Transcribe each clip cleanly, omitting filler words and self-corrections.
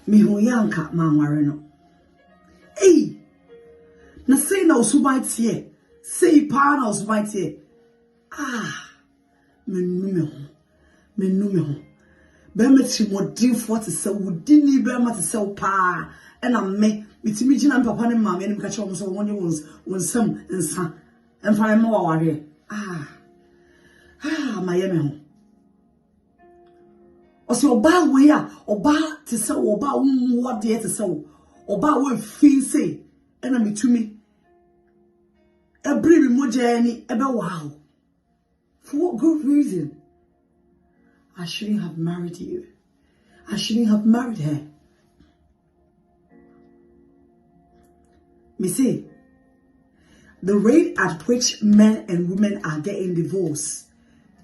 Me hu yanka manware no. Hey, na say na osuban tie. Say pa na osuban tie. Ah, me no. Be metri modin for to say wudini be ma to say pa. And I'm me gina papa ne mama ne mkache omo so won sam nsa. Emfa me waware. Ah, my me ho. Osi oba we a oba te se oba wo de te se oba we fi say ena metumi ebri mi moja ni ebe wow. For what good reason? I shouldn't have married you. I shouldn't have married her. Me say, the rate at which men and women are getting divorced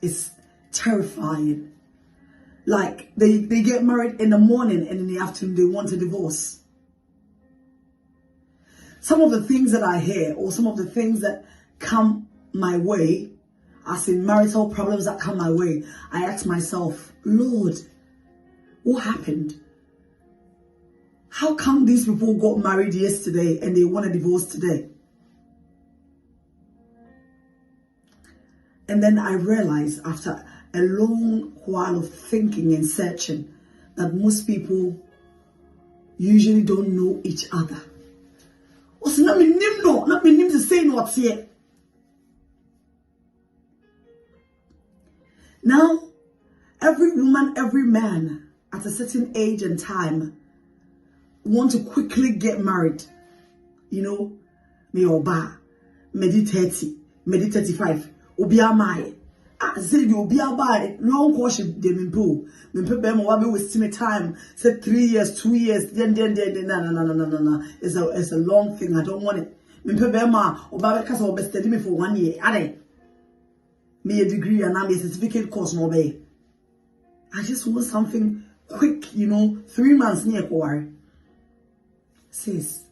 is terrifying. Like, they get married in the morning and in the afternoon they want a divorce. Some of the things that I hear, or some of the things that come my way, as in marital problems that come my way, I ask myself, Lord, what happened? How come these people got married yesterday and they want a divorce today? And then I realized after a long while of thinking and searching that most people usually don't know each other. Also, not me name to say what's here. Now, every woman, every man at a certain age and time want to quickly get married. You know, me oba, me 30, me 35, obi amai. Say the obi abai, long courtship de mimpo. Mimpo be mo wabe wasting time. Say 3 years, 2 years, then no. It's a long thing. I don't want it. Mimpo be ma oba be kasa oba study me for 1 year. Ade. Me a degree and I'm a certificate course no be. I just want something quick, you know, 3 months near for. Sis,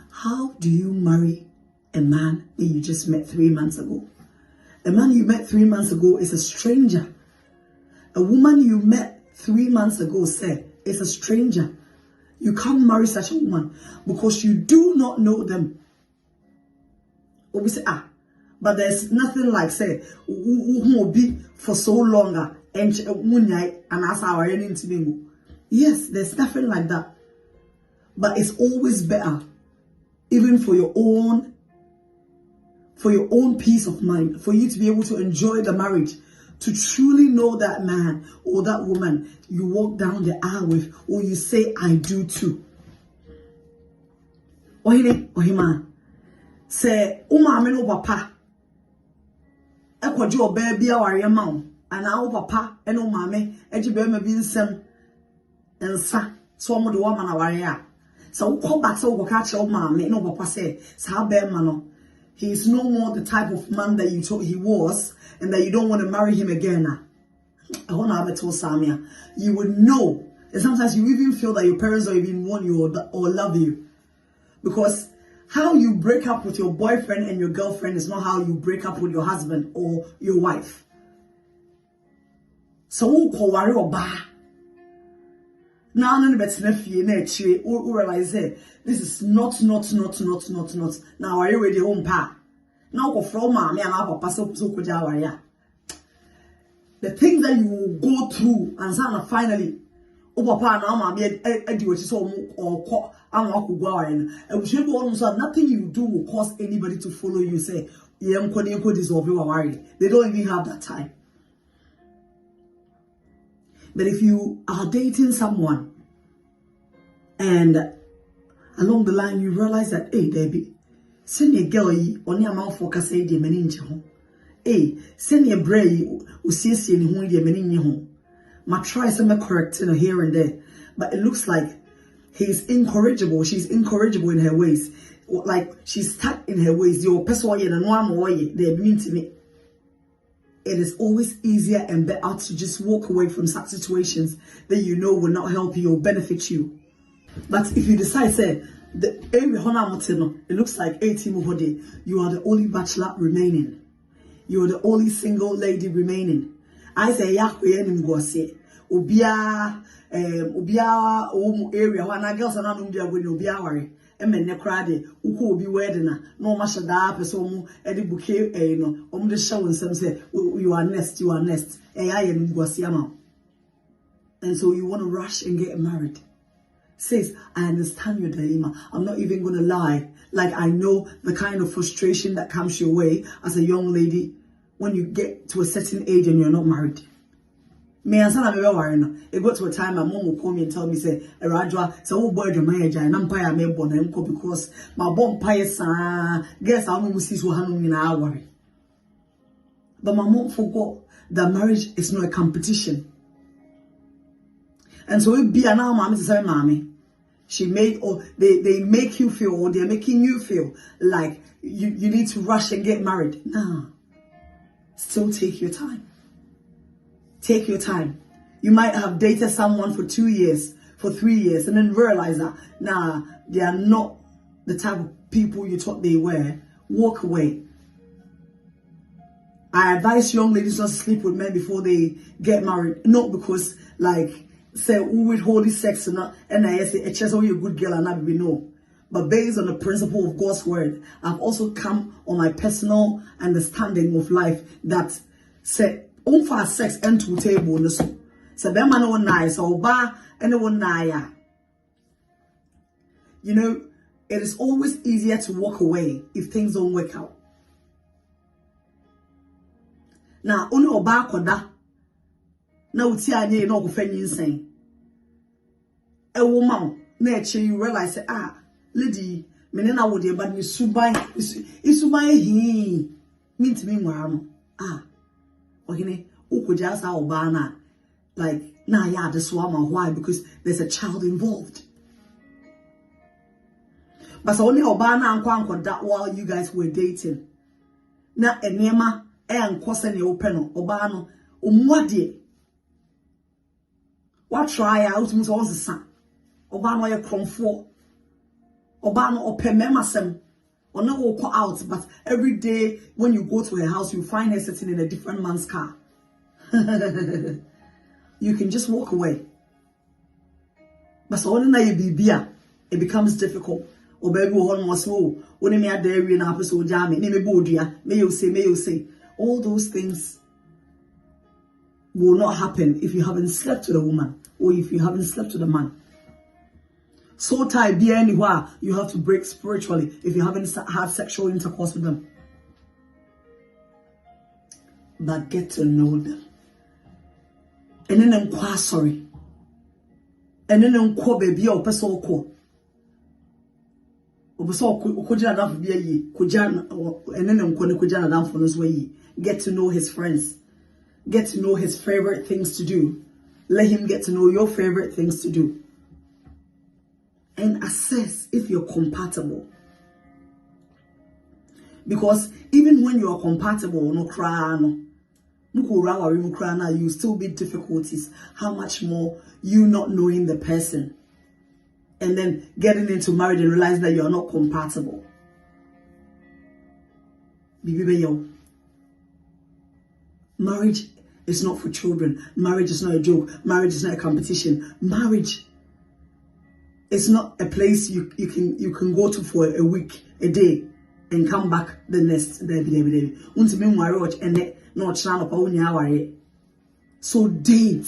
how do you marry a man that you just met 3 months ago? A man you met 3 months ago is a stranger. A woman you met 3 months ago, say, is a stranger. You can't marry such a woman because you do not know them. Or we say, but there's nothing like, say, who will be for so long and as our ending. Yes, there's nothing like that. But it's always better, even for your own peace of mind, for you to be able to enjoy the marriage, to truly know that man or that woman you walk down the aisle with, or you say, I do too. Ohima, say, Umame no papa, Ekwajo baby our mouth, and our papa, and Umame, Ejibema bin sem, and sa, so the woman our. So call back so we catch your mom, no papa say, Mano. He is no more the type of man that you thought he was, and that you don't want to marry him again. I want to have a told Samia. You would know, and sometimes you even feel that your parents don't even want you or love you. Because how you break up with your boyfriend and your girlfriend is not how you break up with your husband or your wife. So who call worry or bah? Now, none of you realize this is not. Now, are you ready? Home pa. Now, go from mommy and papa so the things that you will go through and sana finally, papa now mommy do what you saw or and we should go on. So nothing you do will cause anybody to follow you. Say, they don't even have that time. But if you are dating someone and along the line you realize that, hey, Debbie, send a girl on your mouth for Cassay de Meninja. Hey, send a bray who sees you in whom de Meninja. My try some correcting here and there, but it looks like he's incorrigible. She's incorrigible in her ways. Like she's stuck in her ways. Your person and one way they mean to me. It is always easier and better to just walk away from such situations that you know will not help you or benefit you. But if you decide, say, it looks like 18 Muhode, you are the only bachelor remaining. You are the only single lady remaining. I say, Yahweh and Ngwase, Ubia, obiara area wana girls na no dia go ni obiara ware emenne kra de uko obi wedding na no ma shada pese omu e de bouquet no omu de show nsem say you are next ya ye ngwasi ama. And so you want to rush and get married. Says, I understand your dilemma. I'm not even going to lie. Like, I know the kind of frustration that comes your way as a young lady when you get to a certain age and you're not married. Me and son, it got to a time my mom will call me and tell me, say, Rajwa, so boy, your marriage, and I'm paying me born because my bomb pious guess I'm going to see what I'm worry. But my mom forgot that marriage is not a competition. And so it be an mommy to say, mommy, she made, or they make you feel, or they're making you feel like you need to rush and get married. Nah, still take your time. Take your time. You might have dated someone for 2 years, for 3 years, and then realize that, nah, they are not the type of people you thought they were. Walk away. I advise young ladies not to sleep with men before they get married. Not because, like, say who with holy sex and I say it's just only a good girl and I be no. But based on the principle of God's word, I've also come on my personal understanding of life that say on for sex and to table no so. So be man no nice or ba anyone na. You know, it is always easier to walk away if things don't work out. Now, only oba koda na uti anye na ogofa nyinsɛn e wo ma na eche you realize lady me na wo de ba ni suban hi mintimi nwara no ohene ukoja sa oba na like na ya de so ama why because there's a child involved. But only oba na anko that while you guys were dating na enema enkwose ne open no oba no omuade what try out muso won sesa oba no ye kromfo oba no opemema sem ona wo call out but every day when you go to her house you find her sitting in a different man's car. You can just walk away. But so when you bibia it becomes difficult. Or baby will was so when me there we na so jam me bodua may you say all those things will not happen if you haven't slept with a woman or if you haven't slept with a man. So tight be anywhere you have to break spiritually if you haven't had sexual intercourse with them. But get to know them. And then I'm sorry. And then I'm baby or person call. Obuso okojana dan for bia yi kojana and then kojana dan for nos way. Get to know his friends. Get to know his favorite things to do. Let him get to know your favorite things to do. And assess if you're compatible. Because even when you are compatible, you still be difficulties. How much more you not knowing the person. And then getting into marriage and realizing that you're not compatible. Marriage is not for children. Marriage is not a joke. Marriage is not a competition. Marriage is not a place you can go to for a week, a day, and come back the next day. So date.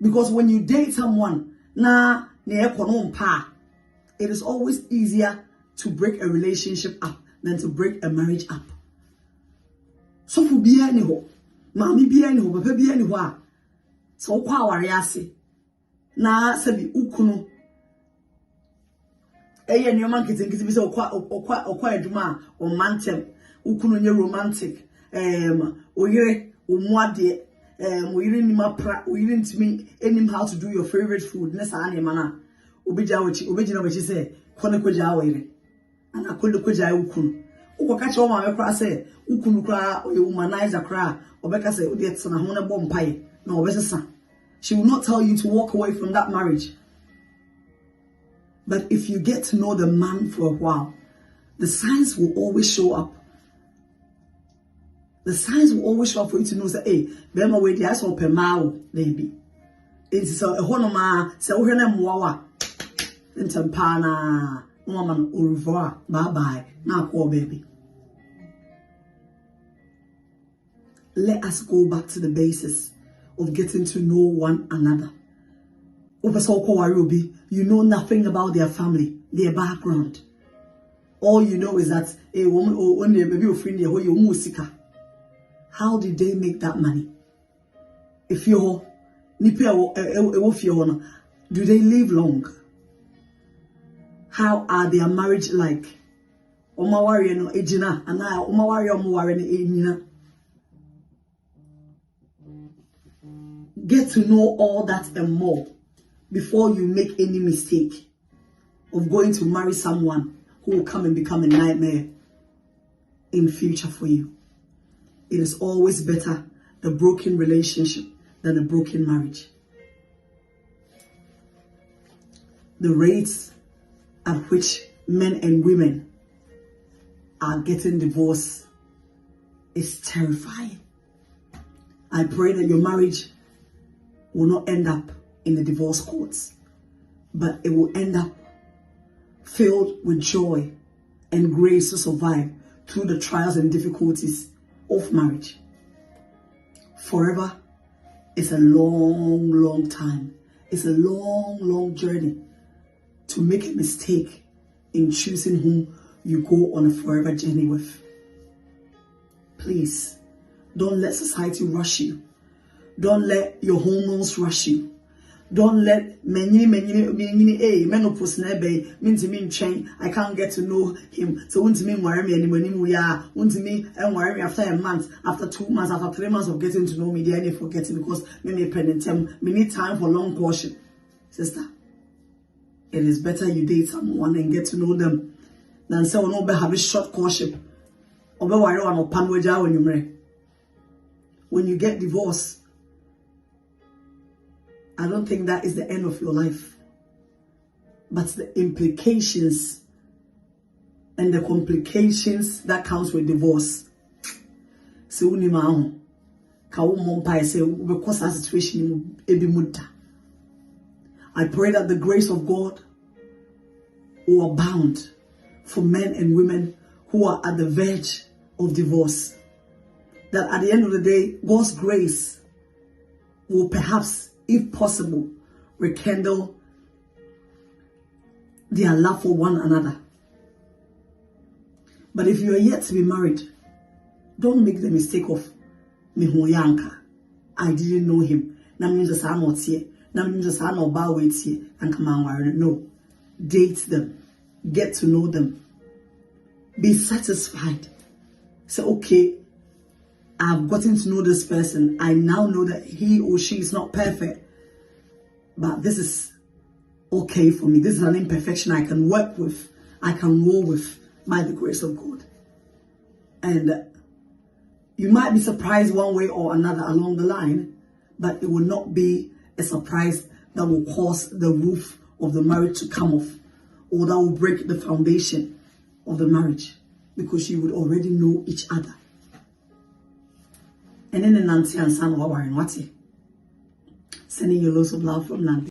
Because when you date someone, it is always easier to break a relationship up than to break a marriage up. So for be anyhow, mommy be anyhow, papa be anyhow. So kwa wariase na sabi ukunu. Eye ni oman kiti bi se okwa aduma o mantem ukunu nye romantic oyire omuade oyire ni mapra oyire ntimi enim how to do your favorite food na sa na mana obejina wachi say kone koja oyire ana kone koja ukunu ukoka che o ma me kra say ukunu kra o humanizer kra obeka say odi etsena ho na bo mpae na obesesa. She will not tell you to walk away from that marriage. But if you get to know the man for a while, the signs will always show up. The signs will always show up for you to know that, hey, Bema way the ice open mouth, baby. It's a honoma, so we're not more. And Tampana, woman, au revoir, bye bye, now poor baby. Let us go back to the basis of getting to know one another. You know nothing about their family, their background. All you know is that a woman or only a baby of friend, how did they make that money? If you're do they live long? How are their marriage like? Get to know all that and more before you make any mistake of going to marry someone who will come and become a nightmare in future for you. It is always better the broken relationship than a broken marriage. The rates at which men and women are getting divorced is terrifying. I pray that your marriage will not end up in the divorce courts, but it will end up filled with joy and grace to survive through the trials and difficulties of marriage. Forever is a long, long time. It's a long, long journey to make a mistake in choosing whom you go on a forever journey with. Please, don't let society rush you. Don't let your hormones rush you. Don't let menopause I can't get to know him. So won't me worry me anymore. Won't me and worry me after a month, after 2 months, after 3 months of getting to know me, they ain't forgetting because me need time for long courtship. Sister, it is better you date someone and get to know them than say no be have a short courtship. Or be worry on panwaja when you marry. When you get divorced, I don't think that is the end of your life. But the implications and the complications that comes with divorce. So uni ma ka wo mompa say because that situation ebi muda. I pray that the grace of God will abound for men and women who are at the verge of divorce. That at the end of the day, God's grace will perhaps, if possible, rekindle their love for one another. But if you are yet to be married, don't make the mistake of Mihoyanka. I didn't know him. No. Date them. Get to know them. Be satisfied. Say, okay, I've gotten to know this person. I now know that he or she is not perfect. But this is okay for me. This is an imperfection I can work with. I can roll with by the grace of God. And you might be surprised one way or another along the line, but it will not be a surprise that will cause the roof of the marriage to come off or that will break the foundation of the marriage because you would already know each other. And then Nancy and San Wawarin, what's it? Sending you lots of love from Nancy.